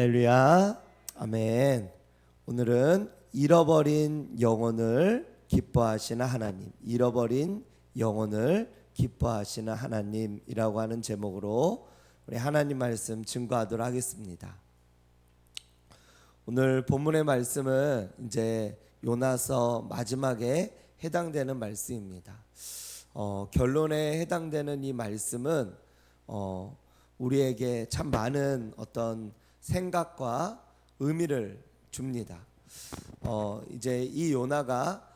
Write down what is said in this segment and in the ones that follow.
할렐루야. 아멘. 오늘은 잃어버린 영혼을 기뻐하시는 하나님, 잃어버린 영혼을 기뻐하시는 하나님이라고 하는 제목으로 우리 하나님 말씀 증거하도록 하겠습니다. 오늘 본문의 말씀은 이제 요나서 마지막에 해당되는 말씀입니다. 결론에 해당되는 이 말씀은 우리에게 참 많은 어떤 생각과 의미를 줍니다. 이제 이 요나가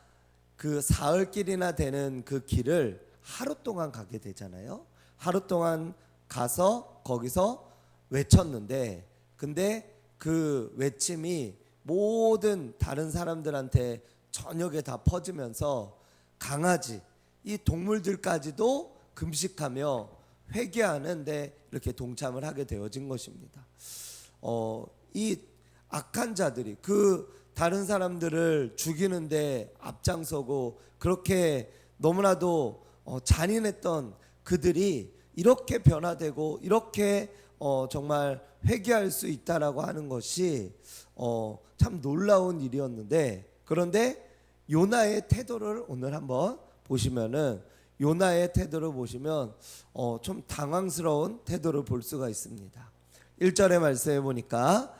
그 사흘길이나 되는 그 길을 하루 동안 가게 되잖아요. 하루 동안 가서 거기서 외쳤는데, 근데 그 외침이 모든 다른 사람들한테 저녁에 다 퍼지면서 강아지, 이 동물들까지도 금식하며 회개하는데 이렇게 동참을 하게 되어진 것입니다. 이 악한 자들이 그 다른 사람들을 죽이는데 앞장서고 그렇게 너무나도 잔인했던 그들이 이렇게 변화되고 이렇게 정말 회개할 수 있다라고 하는 것이 참 놀라운 일이었는데, 그런데 요나의 태도를 오늘 한번 보시면은, 요나의 태도를 보시면 좀 당황스러운 태도를 볼 수가 있습니다. 1절의 말씀에 보니까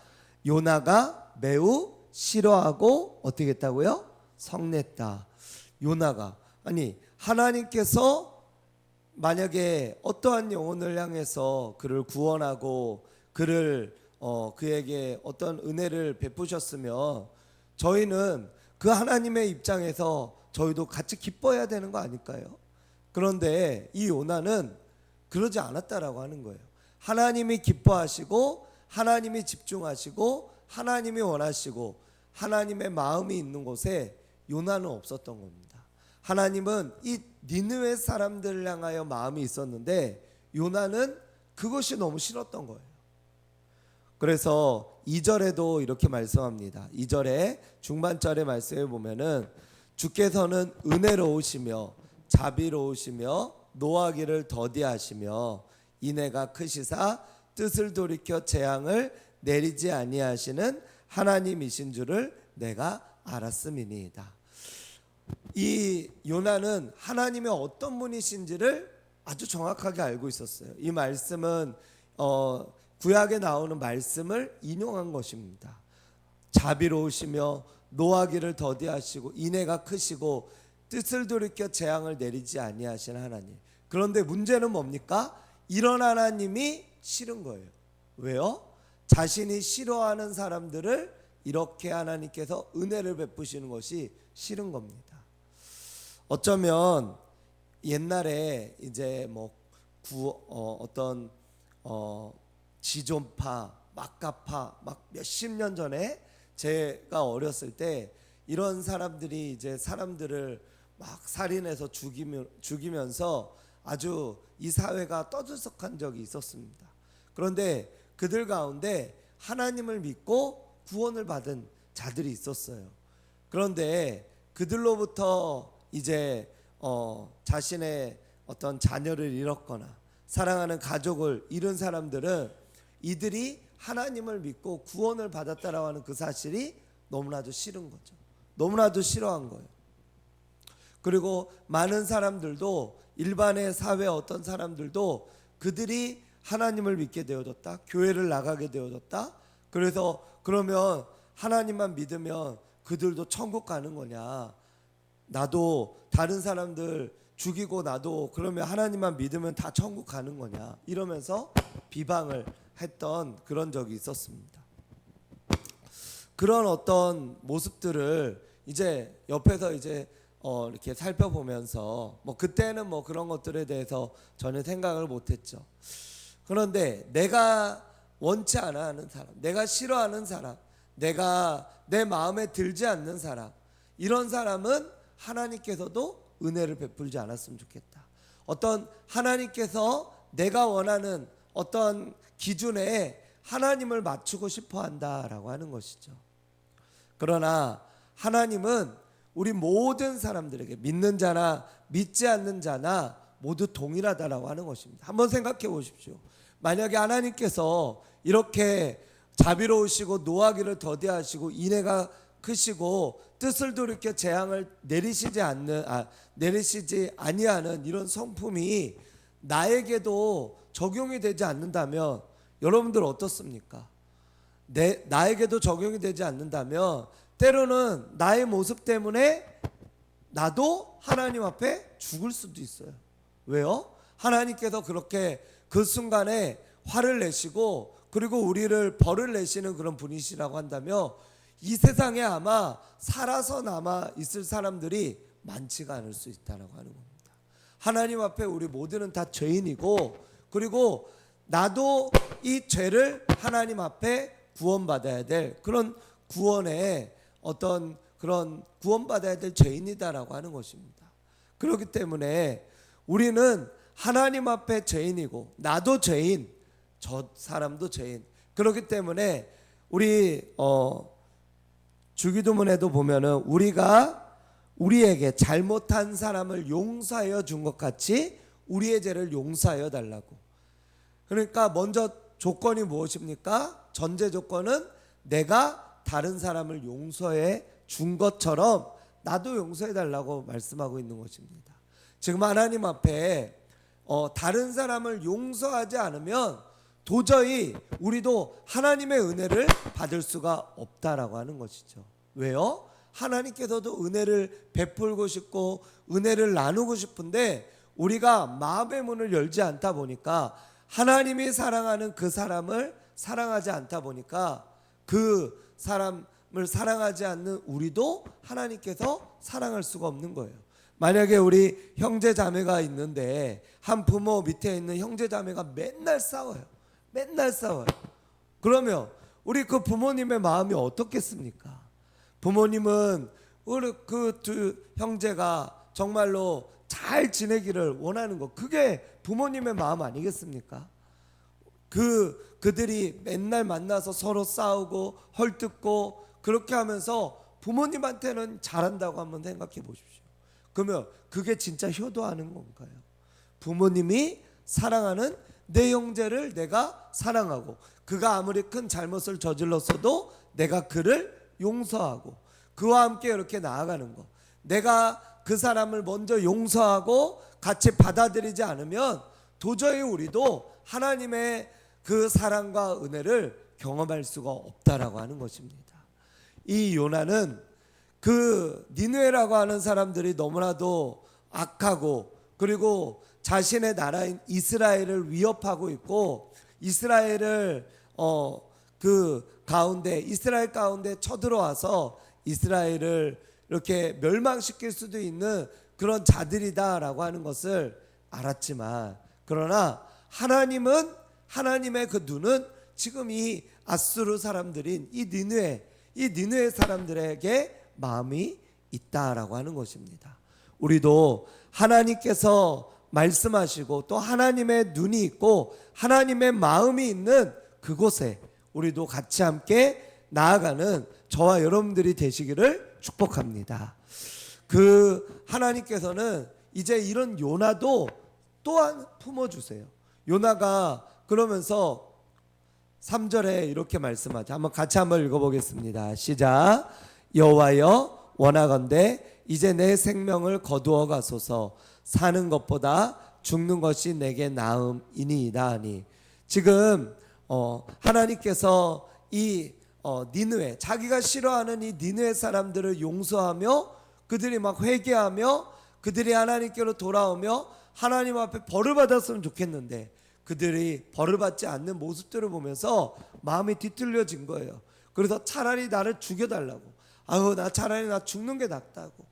요나가 매우 싫어하고 어떻게 했다고요? 성냈다. 요나가, 아니 하나님께서 만약에 어떠한 영혼을 향해서 그를 구원하고 그를 그에게 어떤 은혜를 베푸셨으면 저희는 그 하나님의 입장에서 저희도 같이 기뻐해야 되는 거 아닐까요? 그런데 이 요나는 그러지 않았다라고 하는 거예요. 하나님이 기뻐하시고 하나님이 집중하시고 하나님이 원하시고 하나님의 마음이 있는 곳에 요나는 없었던 겁니다. 하나님은 이 니느웨 사람들을 향하여 마음이 있었는데 요나는 그것이 너무 싫었던 거예요. 그래서 2절에도 이렇게 말씀합니다. 2절에 중반절의 말씀에 보면은 주께서는 은혜로우시며 자비로우시며 노하기를 더디하시며 인애가 크시사 뜻을 돌이켜 재앙을 내리지 아니하시는 하나님이신 줄을 내가 알았음이니이다. 이 요나는 하나님의 어떤 분이신지를 아주 정확하게 알고 있었어요. 이 말씀은 구약에 나오는 말씀을 인용한 것입니다. 자비로우시며 노하기를 더디하시고 인애가 크시고 뜻을 돌이켜 재앙을 내리지 아니하시는 하나님. 그런데 문제는 뭡니까? 이런 하나님이 싫은 거예요. 왜요? 자신이 싫어하는 사람들을 이렇게 하나님께서 은혜를 베푸시는 것이 싫은 겁니다. 어쩌면 옛날에 이제 어떤 지존파, 막가파 막 몇십 년 전에 제가 어렸을 때 이런 사람들이 이제 사람들을 막 살인해서 죽이면서 아주 이 사회가 떠들썩한 적이 있었습니다. 그런데 그들 가운데 하나님을 믿고 구원을 받은 자들이 있었어요. 그런데 그들로부터 이제 자신의 어떤 자녀를 잃었거나 사랑하는 가족을 잃은 사람들은 이들이 하나님을 믿고 구원을 받았다라고 하는 그 사실이 너무나도 싫은 거죠. 너무나도 싫어한 거예요. 그리고 많은 사람들도, 일반의 사회 어떤 사람들도 그들이 하나님을 믿게 되어졌다, 교회를 나가게 되어졌다, 그래서 그러면 하나님만 믿으면 그들도 천국 가는 거냐, 나도 다른 사람들 죽이고 나도 그러면 하나님만 믿으면 다 천국 가는 거냐, 이러면서 비방을 했던 그런 적이 있었습니다. 그런 어떤 모습들을 이제 옆에서 이제 이렇게 살펴보면서 그때는 그런 것들에 대해서 전혀 생각을 못했죠. 그런데 내가 원치 않아 하는 사람, 내가 싫어하는 사람, 내가 내 마음에 들지 않는 사람, 이런 사람은 하나님께서도 은혜를 베풀지 않았으면 좋겠다. 어떤 하나님께서 내가 원하는 어떤 기준에 하나님을 맞추고 싶어 한다라고 하는 것이죠. 그러나 하나님은 우리 모든 사람들에게, 믿는 자나 믿지 않는 자나 모두 동일하다라고 하는 것입니다. 한번 생각해 보십시오. 만약에 하나님께서 이렇게 자비로우시고 노하기를 더디하시고 인애가 크시고 뜻을 돌이켜 재앙을 내리시지 아니하는 이런 성품이 나에게도 적용이 되지 않는다면 여러분들 어떻습니까? 나에게도 적용이 되지 않는다면 때로는 나의 모습 때문에 나도 하나님 앞에 죽을 수도 있어요. 왜요? 하나님께서 그렇게 그 순간에 화를 내시고 그리고 우리를 벌을 내시는 그런 분이시라고 한다면 이 세상에 아마 살아서 남아 있을 사람들이 많지가 않을 수 있다라고 하는 겁니다. 하나님 앞에 우리 모두는 다 죄인이고 그리고 나도 이 죄를 하나님 앞에 구원받아야 될 그런 구원의 어떤 그런 구원받아야 될 죄인이다라고 하는 것입니다. 그렇기 때문에 우리는 하나님 앞에 죄인이고 나도 죄인, 저 사람도 죄인. 그렇기 때문에 우리 주기도문에도 보면은 우리에게 잘못한 사람을 용서하여 준 것 같이 우리의 죄를 용서하여 달라고. 그러니까 먼저 조건이 무엇입니까? 전제 조건은 내가 다른 사람을 용서해 준 것처럼 나도 용서해 달라고 말씀하고 있는 것입니다. 지금 하나님 앞에 다른 사람을 용서하지 않으면 도저히 우리도 하나님의 은혜를 받을 수가 없다라고 하는 것이죠. 왜요? 하나님께서도 은혜를 베풀고 싶고 은혜를 나누고 싶은데 우리가 마음의 문을 열지 않다 보니까 하나님이 사랑하는 그 사람을 사랑하지 않다 보니까 그 사람을 사랑하지 않는 우리도 하나님께서 사랑할 수가 없는 거예요. 만약에 우리 형제 자매가 있는데 한 부모 밑에 있는 형제 자매가 맨날 싸워요. 그러면 우리 그 부모님의 마음이 어떻겠습니까? 부모님은 우리 그 두 형제가 정말로 잘 지내기를 원하는 거, 그게 부모님의 마음 아니겠습니까? 그들이 맨날 만나서 서로 싸우고 헐뜯고 그렇게 하면서 부모님한테는 잘한다고 한번 생각해 보십시오. 그러면 그게 진짜 효도하는 건가요? 부모님이 사랑하는 내 형제를 내가 사랑하고 그가 아무리 큰 잘못을 저질렀어도 내가 그를 용서하고 그와 함께 이렇게 나아가는 것. 내가 그 사람을 먼저 용서하고 같이 받아들이지 않으면 도저히 우리도 하나님의 그 사랑과 은혜를 경험할 수가 없다라고 하는 것입니다. 이 요나는 그 니느웨라고 하는 사람들이 너무나도 악하고 그리고 자신의 나라인 이스라엘을 위협하고 있고 이스라엘 가운데 쳐들어와서 이스라엘을 이렇게 멸망시킬 수도 있는 그런 자들이다라고 하는 것을 알았지만 그러나 하나님은 하나님의 그 눈은 지금 이 아수르 사람들인 이 니느웨 사람들에게 마음이 있다라고 하는 것입니다. 우리도 하나님께서 말씀하시고 또 하나님의 눈이 있고 하나님의 마음이 있는 그곳에 우리도 같이 함께 나아가는 저와 여러분들이 되시기를 축복합니다. 그 하나님께서는 이제 이런 요나도 또한 품어주세요. 요나가 그러면서 3절에 이렇게 말씀하죠. 한번 같이 한번 읽어보겠습니다. 시작. 여호와여 원하건대 이제 내 생명을 거두어 가소서. 사는 것보다 죽는 것이 내게 나음이니이다 하니. 지금 하나님께서 이 니느웨, 자기가 싫어하는 이 니느웨 사람들을 용서하며 그들이 막 회개하며 그들이 하나님께로 돌아오며 하나님 앞에 벌을 받았으면 좋겠는데 그들이 벌을 받지 않는 모습들을 보면서 마음이 뒤틀려진 거예요. 그래서 차라리 나를 죽여달라고, 나 차라리 나 죽는 게 낫다고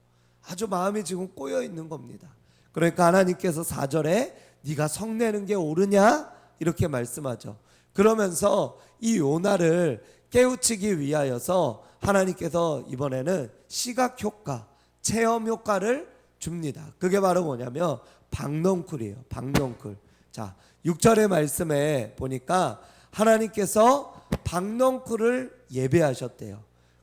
아주 마음이 지금 꼬여 있는 겁니다. 그러니까 하나님께서 4절에 네가 성내는 게 옳으냐 이렇게 말씀하죠. 그러면서 이 요나를 깨우치기 위하여서 하나님께서 이번에는 시각 효과, 체험 효과를 줍니다. 그게 바로 뭐냐면 박넝쿨이에요. 박넝쿨. 자, 6절의 말씀에 보니까 하나님께서 박넝쿨을 예배하셨대요.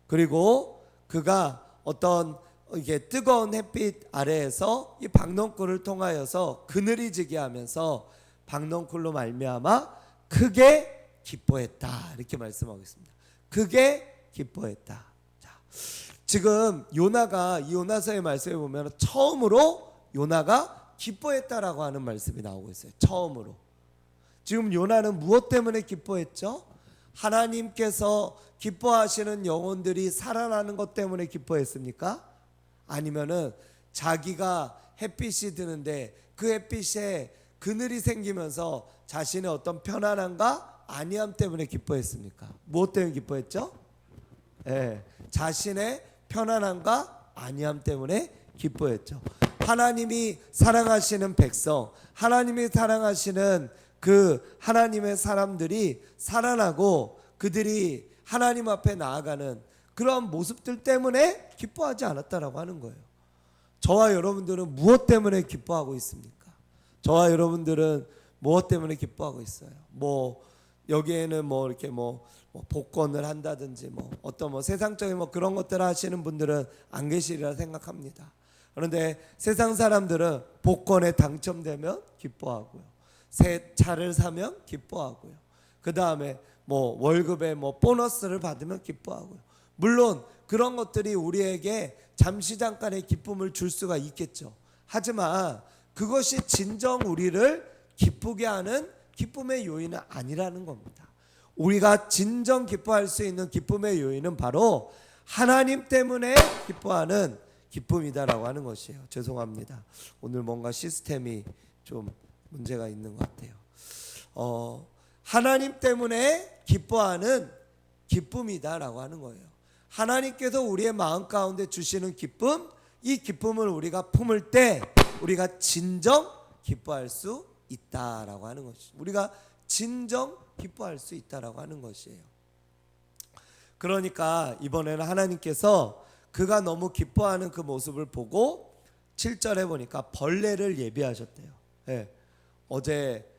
그리고 그가 어떤 이게 뜨거운 햇빛 아래에서 이 박넝쿨을 통하여서 그늘이 지게 하면서 박넝쿨로 말미암아 크게 기뻐했다 이렇게 말씀하고 있습니다. 크게 기뻐했다. 자, 지금 요나가 이 요나서의 말씀에 보면 처음으로 요나가 기뻐했다라고 하는 말씀이 나오고 있어요. 처음으로. 지금 요나는 무엇 때문에 기뻐했죠? 하나님께서 기뻐하시는 영혼들이 살아나는 것 때문에 기뻐했습니까? 아니면은 자기가 햇빛이 드는데 그 햇빛에 그늘이 생기면서 자신의 어떤 편안함과 안위함 때문에 기뻐했습니까? 무엇 때문에 기뻐했죠? 자신의 편안함과 안위함 때문에 기뻐했죠. 하나님이 사랑하시는 백성, 하나님이 사랑하시는 그 하나님의 사람들이 살아나고 그들이 하나님 앞에 나아가는 그런 모습들 때문에 기뻐하지 않았다라고 하는 거예요. 저와 여러분들은 무엇 때문에 기뻐하고 있습니까? 저와 여러분들은 무엇 때문에 기뻐하고 있어요? 여기에는 이렇게 복권을 한다든지 어떤 세상적인 그런 것들을 하시는 분들은 안 계시리라 생각합니다. 그런데 세상 사람들은 복권에 당첨되면 기뻐하고요. 새 차를 사면 기뻐하고요. 그 다음에 월급에 보너스를 받으면 기뻐하고요. 물론 그런 것들이 우리에게 잠시 잠깐의 기쁨을 줄 수가 있겠죠. 하지만 그것이 진정 우리를 기쁘게 하는 기쁨의 요인은 아니라는 겁니다. 우리가 진정 기뻐할 수 있는 기쁨의 요인은 바로 하나님 때문에 기뻐하는 기쁨이다라고 하는 것이에요. 죄송합니다. 오늘 뭔가 시스템이 좀 문제가 있는 것 같아요. 하나님 때문에 기뻐하는 기쁨이다라고 하는 거예요. 하나님께서 우리의 마음 가운데 주시는 기쁨, 이 기쁨을 우리가 품을 때 우리가 진정 기뻐할 수 있다라고 하는 것이죠. 우리가 진정 기뻐할 수 있다라고 하는 것이에요. 그러니까 이번에는 하나님께서 그가 너무 기뻐하는 그 모습을 보고 7절에 보니까 벌레를 예비하셨대요. 어제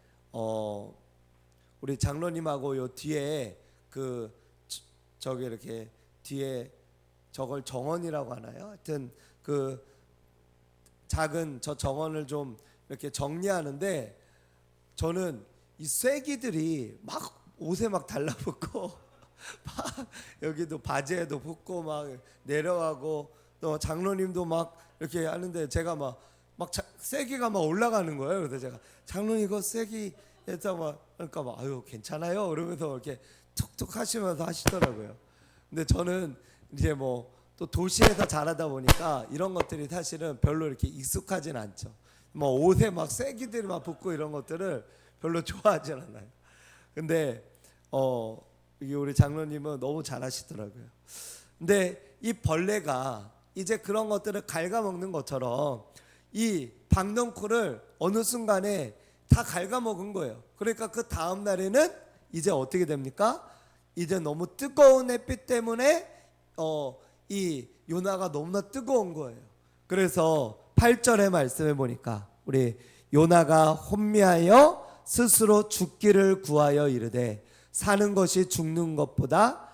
우리 장로님하고 요 뒤에 저기 이렇게 뒤에 저걸 정원이라고 하나요? 하여튼 그 작은 저 정원을 좀 이렇게 정리하는데 저는 이 쐐기들이 막 옷에 막 달라붙고 막 여기도 바지에도 붙고 막 내려가고 또 장로님도 막 이렇게 하는데 제가 막 쐐기가 막 올라가는 거예요. 그래서 제가 장로님 이거 쐐기에서 그러니까 아유 괜찮아요. 그러면서 이렇게 툭툭 하시면서 하시더라고요. 근데 저는 이제 또 도시에서 자라다 보니까 이런 것들이 사실은 별로 이렇게 익숙하진 않죠. 옷에 막 쐐기들이 막 붙고 이런 것들을 별로 좋아하진 않아요. 근데 이게 우리 장로님은 너무 잘하시더라고요. 근데 이 벌레가 이제 그런 것들을 갉아먹는 것처럼 이 박넝쿨을 어느 순간에 다 갉아먹은 거예요. 그러니까 그 다음 날에는 이제 어떻게 됩니까? 이제 너무 뜨거운 햇빛 때문에 이 요나가 너무나 뜨거운 거예요. 그래서 8절의 말씀에 보니까 우리 요나가 혼미하여 스스로 죽기를 구하여 이르되 사는 것보다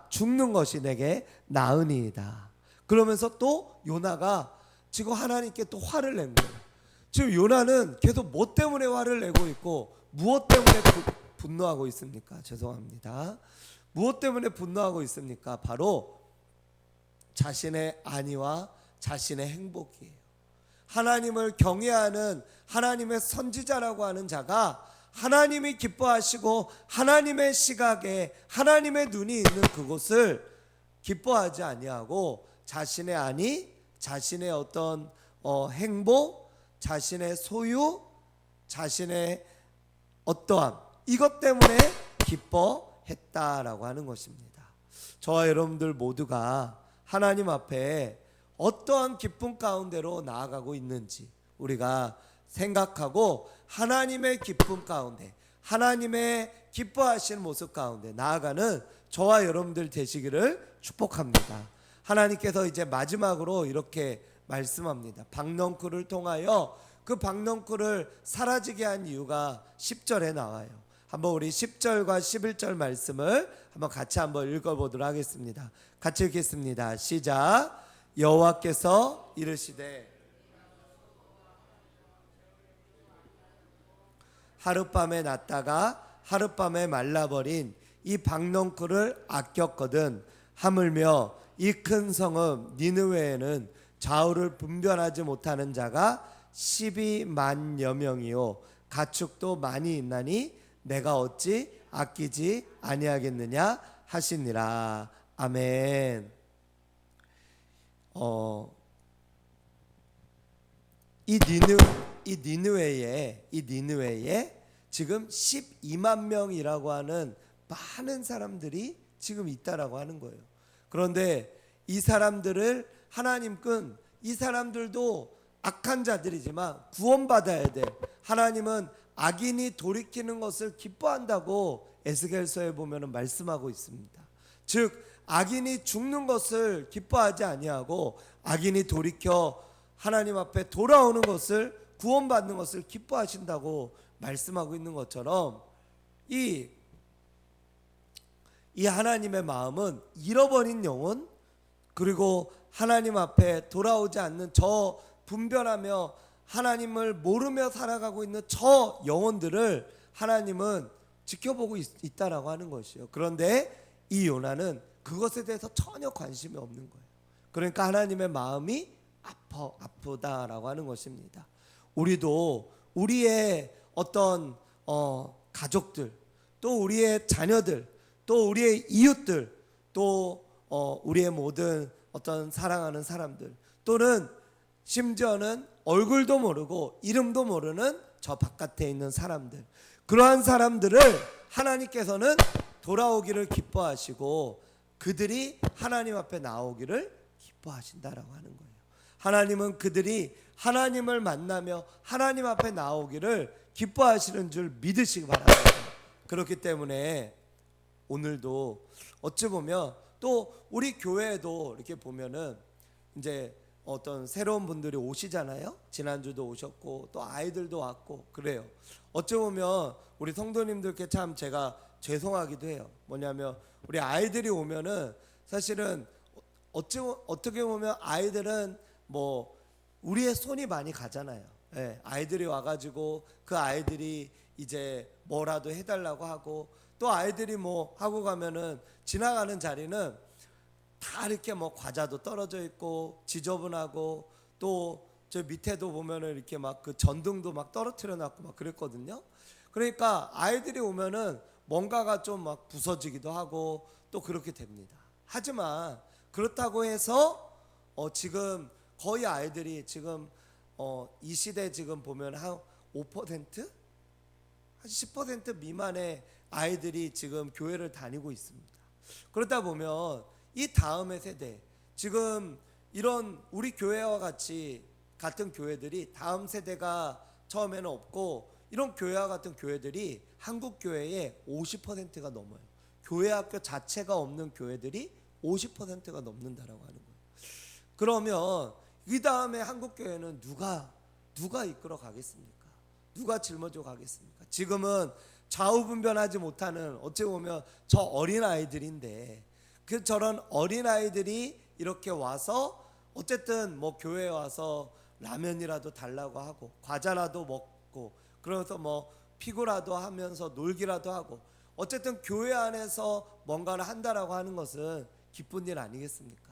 죽는 것이 내게 나으니이다. 그러면서 또 요나가 지금 하나님께 또 화를 낸 거예요. 지금 요나는 계속 뭐 때문에 화를 내고 있고 무엇 때문에 분노하고 있습니까? 죄송합니다. 무엇 때문에 분노하고 있습니까? 바로 자신의 안위와 자신의 행복이에요. 하나님을 경외하는 하나님의 선지자라고 하는 자가 하나님이 기뻐하시고 하나님의 시각에 하나님의 눈이 있는 그곳을 기뻐하지 아니하고 자신의 안위, 자신의 어떤 행복, 자신의 소유, 자신의 어떠함 이것 때문에 기뻐했다라고 하는 것입니다. 저와 여러분들 모두가 하나님 앞에 어떠한 기쁨 가운데로 나아가고 있는지 우리가 생각하고 하나님의 기쁨 가운데 하나님의 기뻐하시는 모습 가운데 나아가는 저와 여러분들 되시기를 축복합니다. 하나님께서 이제 마지막으로 이렇게 말씀합니다. 박넝쿨을 통하여 그 박넝쿨을 사라지게 한 이유가 10절에 나와요. 한번 우리 10절과 11절 말씀을 한번 같이 한번 읽어보도록 하겠습니다. 같이 읽겠습니다. 시작. 여호와께서 이르시되 하룻밤에 났다가 하룻밤에 말라버린 이 박넝쿨을 아꼈거든. 하물며 이 큰 성읍 니느웨에는 좌우를 분별하지 못하는 자가 12만여 명이요 가축도 많이 있나니 내가 어찌 아끼지 아니하겠느냐 하시니라. 아멘. 이 니느웨에 지금 12만 명이라고 하는 많은 사람들이 지금 있다라고 하는 거예요. 그런데 이 사람들을 하나님은 이 사람들도 악한 자들이지만 구원받아야 돼. 하나님은 악인이 돌이키는 것을 기뻐한다고 에스겔서에 보면은 말씀하고 있습니다. 즉 악인이 죽는 것을 기뻐하지 아니하고 악인이 돌이켜 하나님 앞에 돌아오는 것을 구원받는 것을 기뻐하신다고 말씀하고 있는 것처럼 이 하나님의 마음은 잃어버린 영혼 그리고 하나님 앞에 돌아오지 않는 저 분별하며 하나님을 모르며 살아가고 있는 저 영혼들을 하나님은 지켜보고 있다라고 하는 것이요. 그런데 이 요나는 그것에 대해서 전혀 관심이 없는 거예요. 그러니까 하나님의 마음이 아프다라고 하는 것입니다. 우리도 우리의 어떤 가족들, 또 우리의 자녀들, 또 우리의 이웃들, 또 우리의 모든 어떤 사랑하는 사람들, 또는 심지어는 얼굴도 모르고 이름도 모르는 저 바깥에 있는 사람들, 그러한 사람들을 하나님께서는 돌아오기를 기뻐하시고 그들이 하나님 앞에 나오기를 기뻐하신다라고 하는 거예요. 하나님은 그들이 하나님을 만나며 하나님 앞에 나오기를 기뻐하시는 줄 믿으시기 바랍니다. 그렇기 때문에 오늘도 어찌 보면 또 우리 교회에도 이렇게 보면은 이제 어떤 새로운 분들이 오시잖아요. 지난주도 오셨고 또 아이들도 왔고 그래요. 어찌 보면 우리 성도님들께 참 제가 죄송하기도 해요. 뭐냐면 우리 아이들이 오면은 사실은 어떻게 보면 아이들은 뭐 우리의 손이 많이 가잖아요. 예, 아이들이 와가지고 그 아이들이 이제 뭐라도 해달라고 하고 또 아이들이 뭐 하고 가면은 지나가는 자리는 다 이렇게 뭐 과자도 떨어져 있고 지저분하고 또 저 밑에도 보면은 이렇게 막 그 전등도 막 떨어뜨려 놨고 막 그랬거든요. 그러니까 아이들이 오면은 뭔가가 좀 막 부서지기도 하고 또 그렇게 됩니다. 하지만 그렇다고 해서 지금 거의 아이들이 지금 이 시대 지금 보면 한 5%? 한 10% 미만의 아이들이 지금 교회를 다니고 있습니다. 그러다 보면 이 다음의 세대, 지금 이런 우리 교회와 같은 교회들이 다음 세대가 처음에는 없고 이런 교회와 같은 교회들이 한국 교회의 50%가 넘어요. 교회 학교 자체가 없는 교회들이 50%가 넘는다라고 하는 거예요. 그러면 이 다음에 한국 교회는 누가 이끌어 가겠습니까? 누가 짊어져 가겠습니까? 지금은 좌우분별하지 못하는 어찌 보면 저 어린 아이들인데 저런 어린 아이들이 이렇게 와서 어쨌든 뭐 교회에 와서 라면이라도 달라고 하고 과자라도 먹고 그래서 뭐 피구라도 하면서 놀기라도 하고 어쨌든 교회 안에서 뭔가를 한다라고 하는 것은 기쁜 일 아니겠습니까?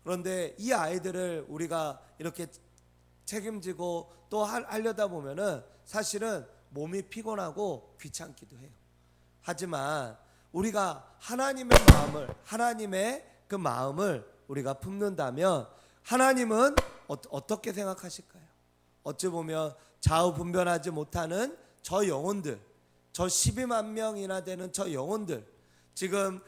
그런데 이 아이들을 우리가 이렇게 책임지고 또 하려다 보면은 사실은 몸이 피곤하고 귀찮기도 해요. 하지만 우리가 하나님의 그 마음을 우리가 품는다면 하나님은 어떻게 생각하실까요? 어찌 보면 좌우분별하지 못하는 저 영혼들, 저 12만 명이나 되는 저 영혼들, 지금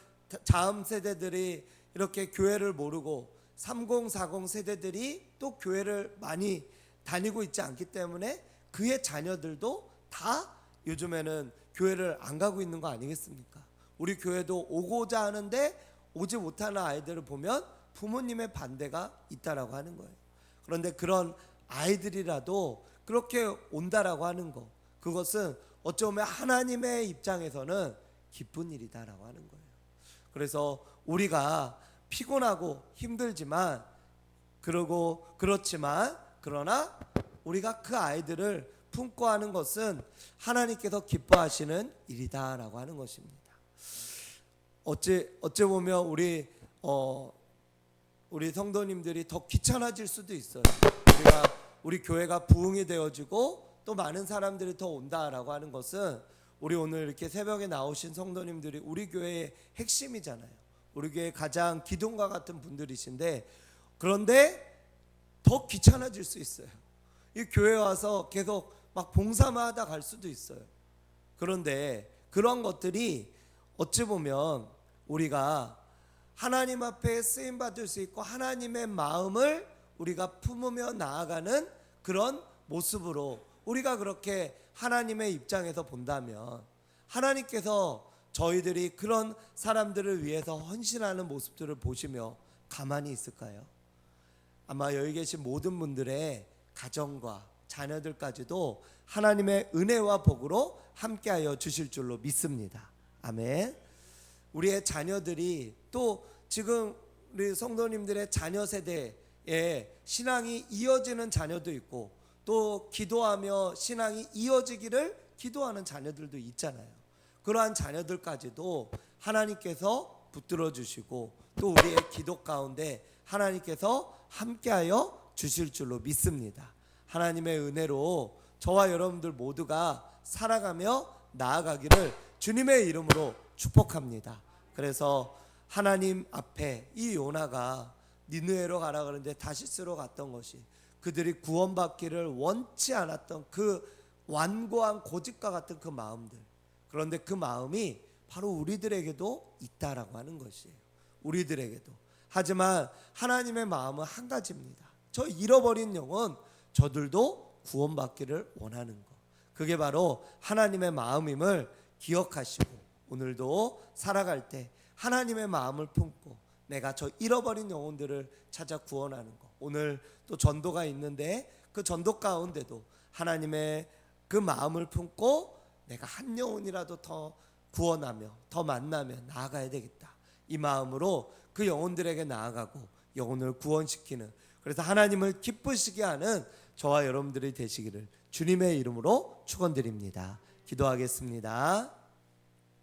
다음 세대들이 이렇게 교회를 모르고 3040 세대들이 또 교회를 많이 다니고 있지 않기 때문에 그의 자녀들도 다 요즘에는 교회를 안 가고 있는 거 아니겠습니까? 우리 교회도 오고자 하는데 오지 못하는 아이들을 보면 부모님의 반대가 있다라고 하는 거예요. 그런데 그런 아이들이라도 그렇게 온다라고 하는 거, 그것은 어쩌면 하나님의 입장에서는 기쁜 일이다라고 하는 거예요. 그래서 우리가 피곤하고 힘들지만 그러나 우리가 그 아이들을 품고 하는 것은 하나님께서 기뻐하시는 일이다라고 하는 것입니다. 어째 보면 우리 성도님들이 더 귀찮아질 수도 있어요. 우리 교회가 부흥이 되어지고 또 많은 사람들이 더 온다라고 하는 것은 우리 오늘 이렇게 새벽에 나오신 성도님들이 우리 교회의 핵심이잖아요. 우리 교회 가장 기둥과 같은 분들이신데, 그런데 더 귀찮아질 수 있어요. 이 교회 와서 계속 막 봉사만 하다 갈 수도 있어요. 그런데 그런 것들이 어찌 보면 우리가 하나님 앞에 쓰임 받을 수 있고 하나님의 마음을 우리가 품으며 나아가는 그런 모습으로 우리가 그렇게 하나님의 입장에서 본다면, 하나님께서 저희들이 그런 사람들을 위해서 헌신하는 모습들을 보시며 가만히 있을까요? 아마 여기 계신 모든 분들의 가정과 자녀들까지도 하나님의 은혜와 복으로 함께하여 주실 줄로 믿습니다. 아멘. 우리의 자녀들이 또 지금 우리 성도님들의 자녀 세대에 신앙이 이어지는 자녀도 있고, 또 기도하며 신앙이 이어지기를 기도하는 자녀들도 있잖아요. 그러한 자녀들까지도 하나님께서 붙들어 주시고 또 우리의 기도 가운데 하나님께서 함께하여 주실 줄로 믿습니다. 하나님의 은혜로 저와 여러분들 모두가 살아가며 나아가기를 주님의 이름으로 축복합니다. 그래서 하나님 앞에 이 요나가 니느웨로 가라 그러는데 다시스로 갔던 것이 그들이 구원받기를 원치 않았던 그 완고한 고집과 같은 그 마음들, 그런데 그 마음이 바로 우리들에게도 있다라고 하는 것이에요. 우리들에게도. 하지만 하나님의 마음은 한 가지입니다. 저 잃어버린 영혼 저들도 구원받기를 원하는 것, 그게 바로 하나님의 마음임을 기억하시고 오늘도 살아갈 때 하나님의 마음을 품고 내가 저 잃어버린 영혼들을 찾아 구원하는 것. 오늘 또 전도가 있는데 그 전도 가운데도 하나님의 그 마음을 품고 내가 한 영혼이라도 더 구원하며 더 만나며 나아가야 되겠다, 이 마음으로 그 영혼들에게 나아가고 영혼을 구원시키는, 그래서 하나님을 기쁘시게 하는 저와 여러분들이 되시기를 주님의 이름으로 축원드립니다. 기도하겠습니다.